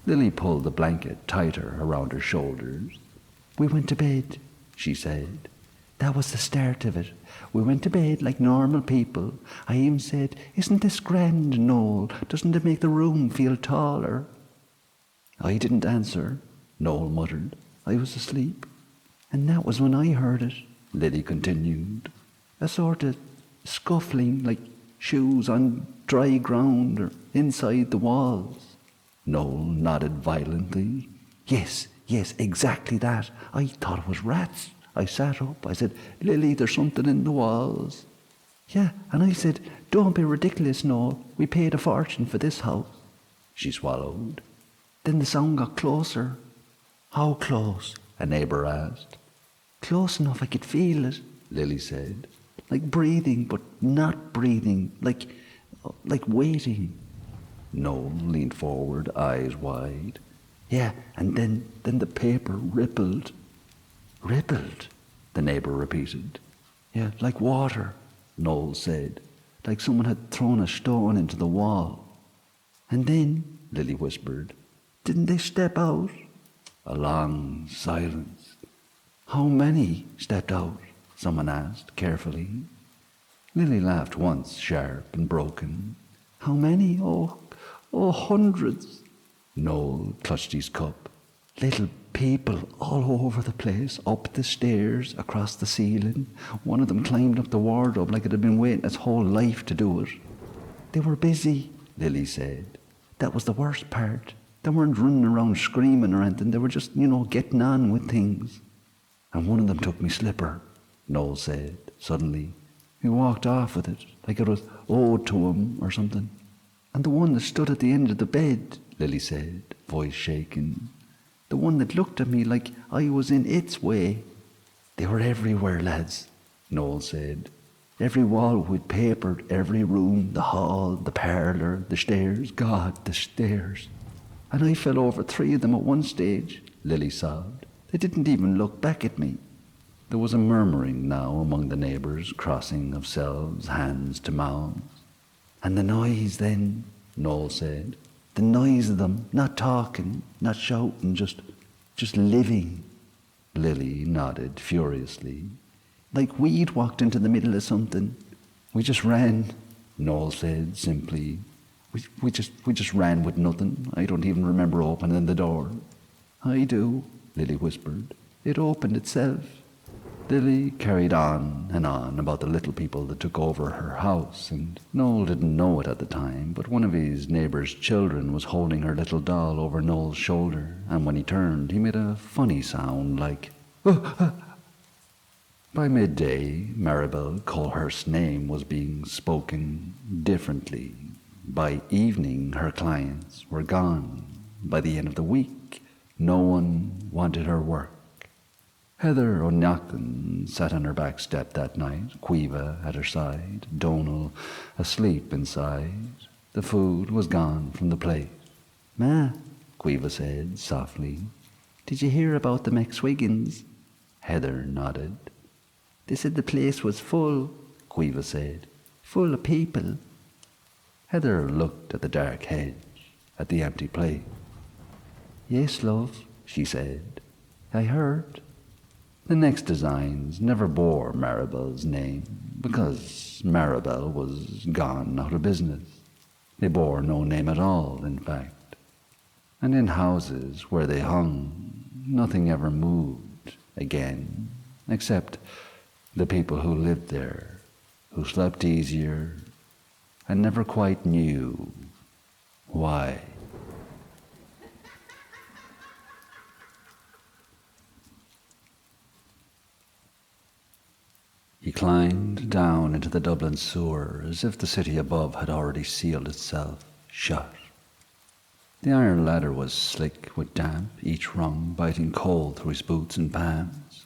Lily pulled the blanket tighter around her shoulders. "We went to bed," she said. "That was the start of it. We went to bed like normal people. I even said, 'Isn't this grand, Noel? Doesn't it make the room feel taller?' I didn't answer," Noel muttered. "I was asleep. And that was when I heard it," Lily continued. "A sort of scuffling, like shoes on dry ground or inside the walls." Noel nodded violently. Yes, exactly that. I thought it was rats. I sat up. I said, 'Lily, there's something in the walls.' Yeah, and I said, 'Don't be ridiculous, Noel. We paid a fortune for this house.'" She swallowed. "Then the sound got closer." "How close?" a neighbour asked. "Close enough I could feel it," Lily said. "Like breathing, but not breathing. Like waiting." Noel leaned forward, eyes wide. "Yeah, and then the paper rippled." "Rippled?" the neighbour repeated. "Yeah, like water." Noel said, like someone had thrown a stone into the wall. And then, Lily whispered. didn't they step out? A long silence. How many stepped out? Someone asked carefully. Lily laughed once, sharp and broken. How many? Oh, hundreds. Noel clutched his cup. Little people all over the place, up the stairs, across the ceiling. One of them climbed up the wardrobe like it had been waiting its whole life to do it. They were busy, Lily said. That was the worst part. They weren't running around screaming or anything. They were just, getting on with things. And one of them took me slipper, Noel said, suddenly. He walked off with it, like it was owed to him or something. And the one that stood at the end of the bed, Lily said, voice shaking. The one that looked at me like I was in its way. They were everywhere, lads, Noel said. Every wall we'd papered, every room, the hall, the parlour, the stairs. God, the stairs. And I fell over 3 of them at one stage, Lily sobbed. They didn't even look back at me. There was a murmuring now among the neighbours, crossing of selves, hands to mouths. And the noise then, Noel said. The noise of them, not talking, not shouting, just living. Lily nodded furiously. Like we'd walked into the middle of something. We just ran, Noel said simply. We just ran with nothing. I don't even remember opening the door. I do, Lily whispered. It opened itself. Lily carried on and on about the little people that took over her house, and Noel didn't know it at the time, but one of his neighbour's children was holding her little doll over Noel's shoulder, and when he turned, he made a funny sound like, By midday, Maribel Colhurst's name was being spoken differently. By evening, her clients were gone. By the end of the week, no one wanted her work. Heather O'Naughton sat on her back step that night, Quiva at her side, Donal asleep inside. The food was gone from the plate. Ma, Quiva said softly. Did you hear about the McSwiggins? Heather nodded. They said the place was full, Quiva said. Full of people. Heather looked at the dark hedge, at the empty plate. Yes, love, she said. I heard. The next designs never bore Maribel's name, because Maribel was gone out of business. They bore no name at all, in fact. And in houses where they hung, nothing ever moved again, except the people who lived there, who slept easier, and never quite knew why. He climbed down into the Dublin sewer as if the city above had already sealed itself shut. The iron ladder was slick with damp, each rung biting cold through his boots and palms.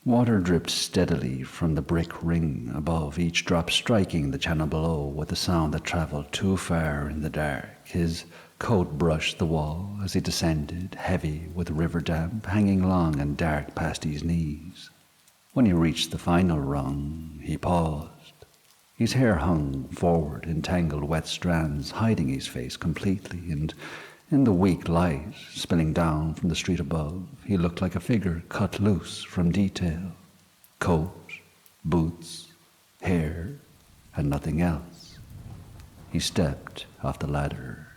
Water dripped steadily from the brick ring above, each drop striking the channel below with a sound that travelled too far in the dark. His coat brushed the wall as he descended, heavy with river damp, hanging long and dark past his knees. When he reached the final rung, he paused. His hair hung forward in tangled wet strands, hiding his face completely, and in the weak light spilling down from the street above, he looked like a figure cut loose from detail. Coat, boots, hair, and nothing else. He stepped off the ladder.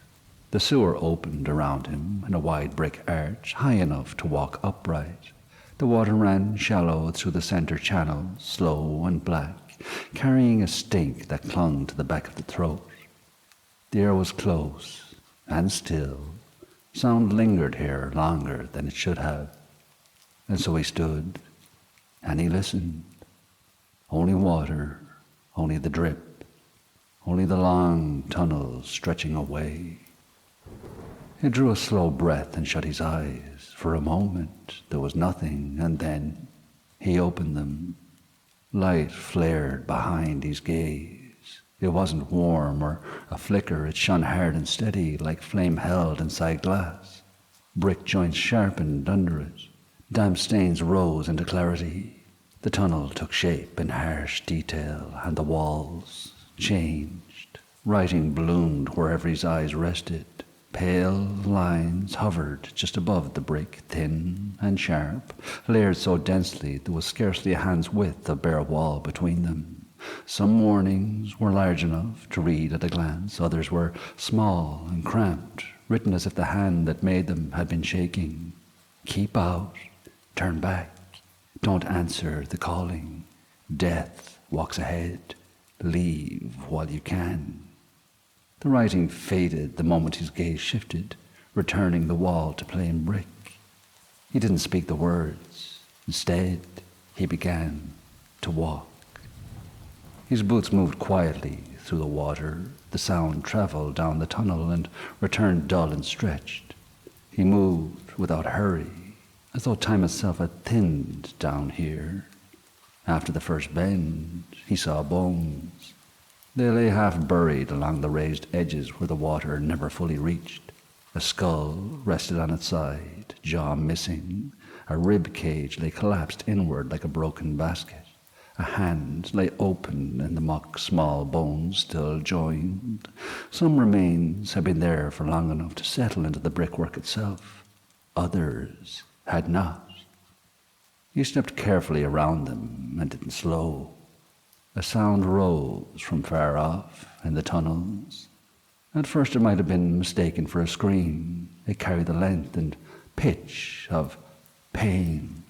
The sewer opened around him in a wide brick arch, high enough to walk upright. The water ran shallow through the centre channel, slow and black, carrying a stink that clung to the back of the throat. The air was close and still. Sound lingered here longer than it should have. And so he stood, and he listened. Only water, only the drip, only the long tunnel stretching away. He drew a slow breath and shut his eyes. For a moment there was nothing, and then he opened them. Light flared behind his gaze. It wasn't warm or a flicker, it shone hard and steady like flame held inside glass. Brick joints sharpened under it. Damp stains rose into clarity. The tunnel took shape in harsh detail, and the walls changed. Writing bloomed wherever his eyes rested. Pale lines hovered just above the brick, thin and sharp, layered so densely there was scarcely a hand's width of bare wall between them. Some warnings were large enough to read at a glance, others were small and cramped, written as if the hand that made them had been shaking. Keep out, turn back, don't answer the calling. Death walks ahead, leave while you can. The writing faded the moment his gaze shifted, returning the wall to plain brick. He didn't speak the words. Instead, he began to walk. His boots moved quietly through the water. The sound traveled down the tunnel and returned dull and stretched. He moved without hurry, as though time itself had thinned down here. After the first bend, he saw bones. They lay half buried along the raised edges where the water never fully reached. A skull rested on its side, jaw missing. A rib cage lay collapsed inward like a broken basket. A hand lay open and the mock small bones still joined. Some remains had been there for long enough to settle into the brickwork itself. Others had not. He stepped carefully around them and didn't slow. A sound rose from far off in the tunnels. At first it might have been mistaken for a scream. It carried the length and pitch of pain.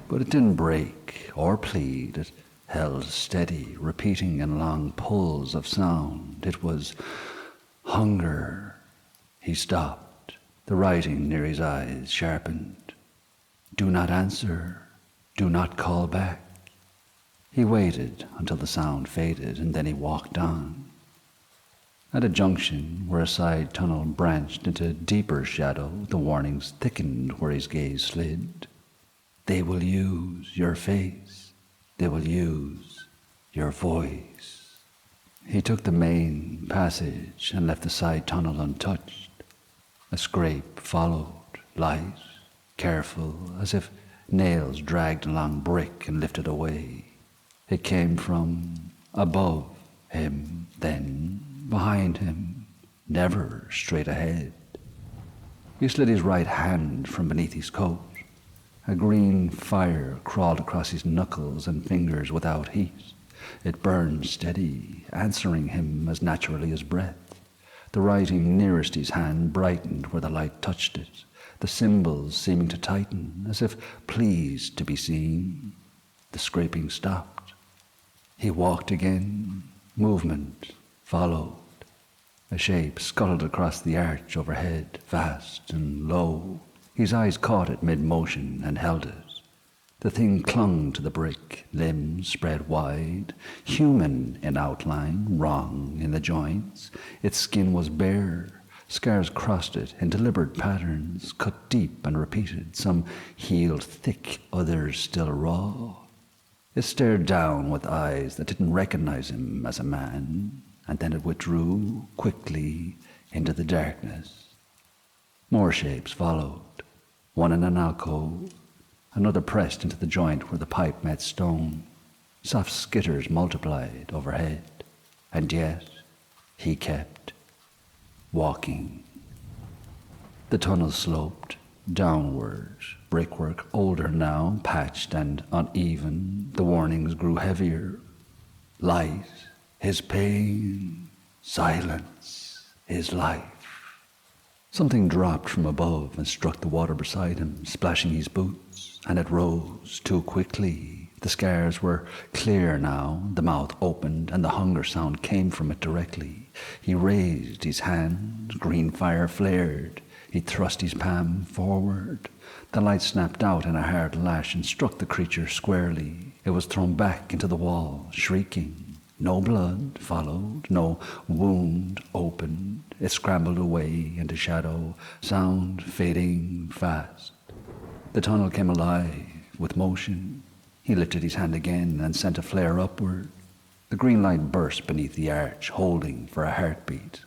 But it didn't break or plead. It held steady, repeating in long pulls of sound. It was hunger. He stopped. The writing near his eyes sharpened. Do not answer. Do not call back. He waited until the sound faded, and then he walked on. At a junction where a side tunnel branched into deeper shadow, the warnings thickened where his gaze slid. They will use your face. They will use your voice. He took the main passage and left the side tunnel untouched. A scrape followed, light, careful, as if nails dragged along brick and lifted away. It came from above him, then behind him, never straight ahead. He slid his right hand from beneath his coat. A green fire crawled across his knuckles and fingers without heat. It burned steady, answering him as naturally as breath. The writing nearest his hand brightened where the light touched it, the symbols seeming to tighten, as if pleased to be seen. The scraping stopped. He walked again. Movement followed. A shape scuttled across the arch overhead, vast and low. His eyes caught it mid-motion and held it. The thing clung to the brick, limbs spread wide, human in outline, wrong in the joints. Its skin was bare. Scars crossed it in deliberate patterns, cut deep and repeated, some healed thick, others still raw. It stared down with eyes that didn't recognize him as a man, and then it withdrew quickly into the darkness. More shapes followed, one in an alcove, another pressed into the joint where the pipe met stone. Soft skitters multiplied overhead, and yet he kept walking. The tunnel sloped downward, brickwork older now, patched and uneven. The warnings grew heavier. Light, his pain, silence, his life. Something dropped from above and struck the water beside him, splashing his boots, and it rose too quickly. The scars were clear now, the mouth opened, and the hunger sound came from it directly. He raised his hand, green fire flared. He thrust his palm forward. The light snapped out in a hard lash and struck the creature squarely. It was thrown back into the wall, shrieking. No blood followed, no wound opened. It scrambled away into shadow, sound fading fast. The tunnel came alive with motion. He lifted his hand again and sent a flare upward. The green light burst beneath the arch, holding for a heartbeat.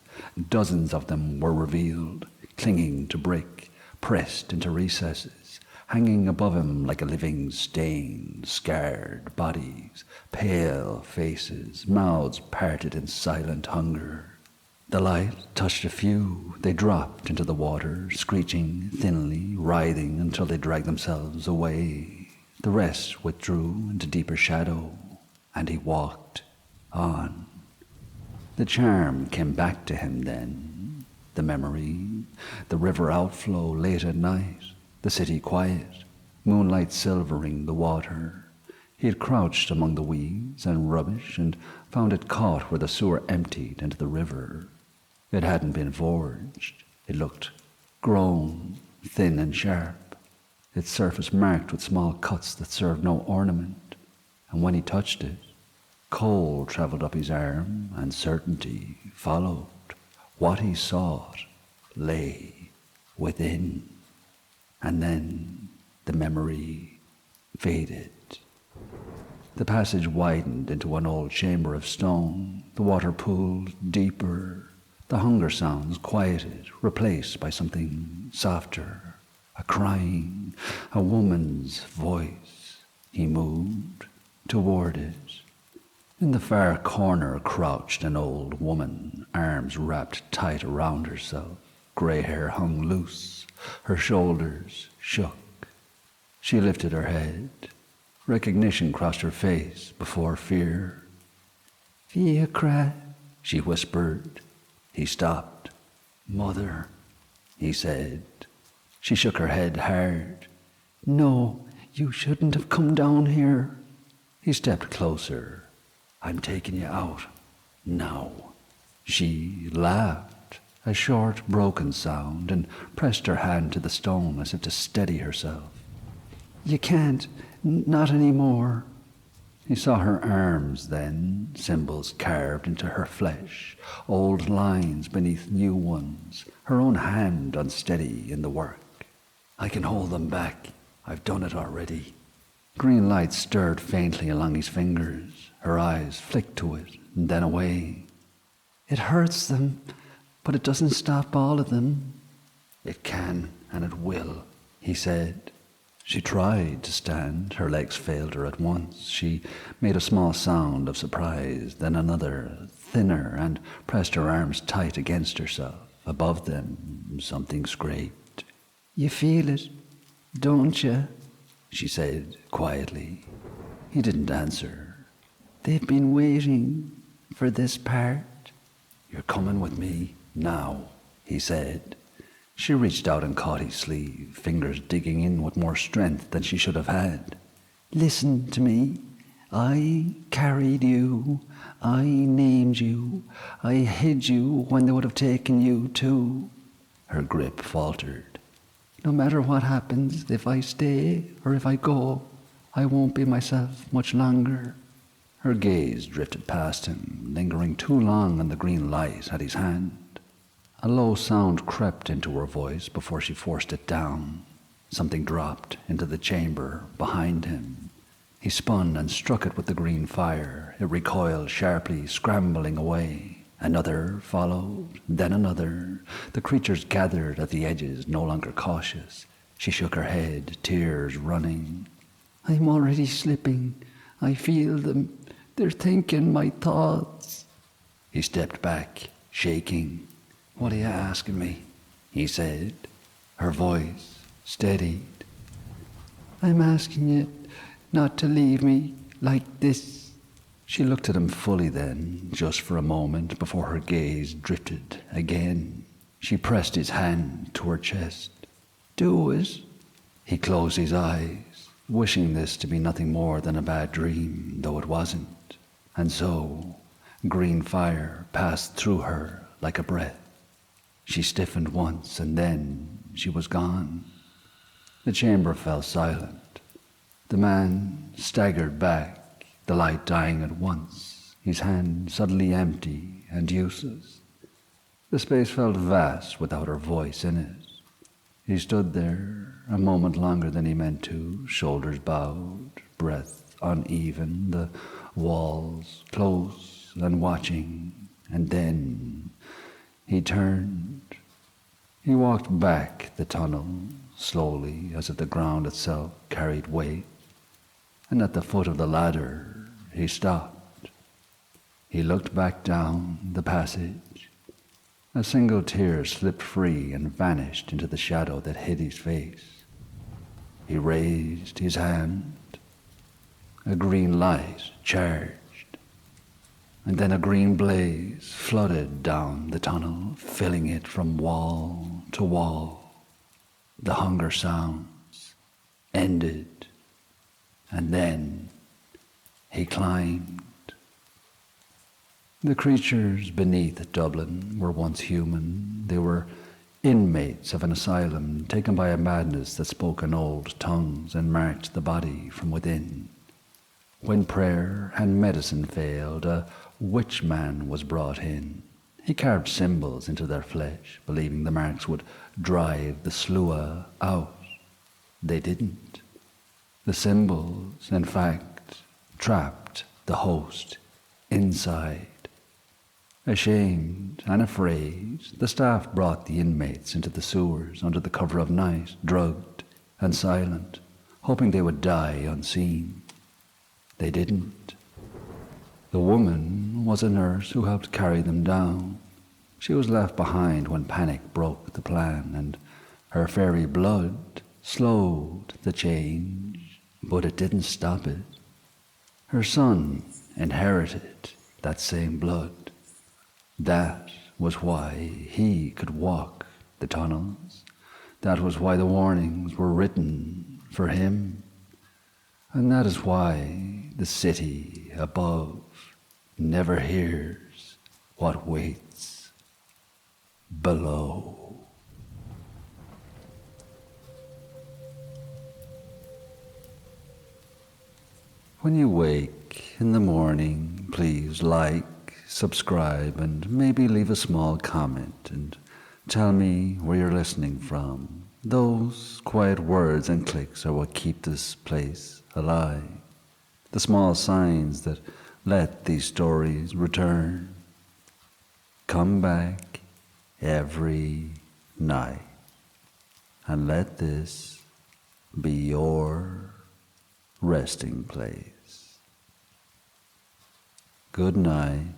Dozens of them were revealed, clinging to brick, pressed into recesses, hanging above him like a living stain, scarred bodies, pale faces, mouths parted in silent hunger. The light touched a few. They dropped into the water, screeching thinly, writhing until they dragged themselves away. The rest withdrew into deeper shadow, and he walked on. The charm came back to him then, the memory, the river outflow late at night, the city quiet, moonlight silvering the water. He had crouched among the weeds and rubbish and found it caught where the sewer emptied into the river. It hadn't been forged. It looked grown, thin and sharp, its surface marked with small cuts that served no ornament. And when he touched it, cold travelled up his arm and certainty followed. What he sought lay within. And then the memory faded. The passage widened into an old chamber of stone. The water pooled deeper. The hunger sounds quieted, replaced by something softer, a crying, a woman's voice. He moved toward it. In the far corner crouched an old woman, arms wrapped tight around herself. Grey hair hung loose. Her shoulders shook. She lifted her head. Recognition crossed her face before fear. "Fiacra," she whispered. He stopped. "Mother," he said. She shook her head hard. "No, you shouldn't have come down here." He stepped closer. "I'm taking you out now." She laughed, a short, broken sound, and pressed her hand to the stone as if to steady herself. "You can't, not anymore." He saw her arms then, symbols carved into her flesh, old lines beneath new ones, her own hand unsteady in the work. "I can hold them back. I've done it already." Green light stirred faintly along his fingers. Her eyes flicked to it and then away. "It hurts them, but it doesn't stop all of them." "It can and it will," he said. She tried to stand. Her legs failed her at once. She made a small sound of surprise, then another, thinner, and pressed her arms tight against herself. Above them, something scraped. "You feel it, don't you?" she said quietly. He didn't answer. "They've been waiting for this part." "You're coming with me now," he said. She reached out and caught his sleeve, fingers digging in with more strength than she should have had. "Listen to me. I carried you. I named you. I hid you when they would have taken you too." Her grip faltered. "No matter what happens, if I stay or if I go, I won't be myself much longer." Her gaze drifted past him, lingering too long on the green light at his hand. A low sound crept into her voice before she forced it down. Something dropped into the chamber behind him. He spun and struck it with the green fire. It recoiled sharply, scrambling away. Another followed, then another. The creatures gathered at the edges, no longer cautious. She shook her head, tears running. "I'm already slipping. I feel them. They're thinking my thoughts." He stepped back, shaking. "What are you asking me?" he said. Her voice steadied. "I'm asking you not to leave me like this." She looked at him fully then, just for a moment, before her gaze drifted again. She pressed his hand to her chest. "Do it." He closed his eyes, wishing this to be nothing more than a bad dream, though it wasn't. And so, green fire passed through her like a breath. She stiffened once, and then she was gone. The chamber fell silent. The man staggered back, the light dying at once, his hand suddenly empty and useless. The space felt vast without her voice in it. He stood there a moment longer than he meant to, shoulders bowed, breath uneven, the walls close and watching, and then he turned. He walked back the tunnel, slowly, as if the ground itself carried weight, and at the foot of the ladder he stopped. He looked back down the passage. A single tear slipped free and vanished into the shadow that hid his face. He raised his hand. A green light charged, and then a green blaze flooded down the tunnel, filling it from wall to wall. The hunger sounds ended, and then he climbed. The creatures beneath Dublin were once human. They were inmates of an asylum taken by a madness that spoke in old tongues and marked the body from within. When prayer and medicine failed, a witch man was brought in. He carved symbols into their flesh, believing the marks would drive the slua out. They didn't. The symbols, in fact, trapped the host inside. Ashamed and afraid, the staff brought the inmates into the sewers under the cover of night, drugged and silent, hoping they would die unseen. They didn't. The woman was a nurse who helped carry them down. She was left behind when panic broke the plan, and her fairy blood slowed the change, but it didn't stop it. Her son inherited that same blood. That was why he could walk the tunnels. That was why the warnings were written for him. And that is why the city above never hears what waits below. When you wake in the morning, please like, subscribe, and maybe leave a small comment and tell me where you're listening from. Those quiet words and clicks are what keep this place alive. The small signs that let these stories return. Come back every night and let this be your resting place. Good night.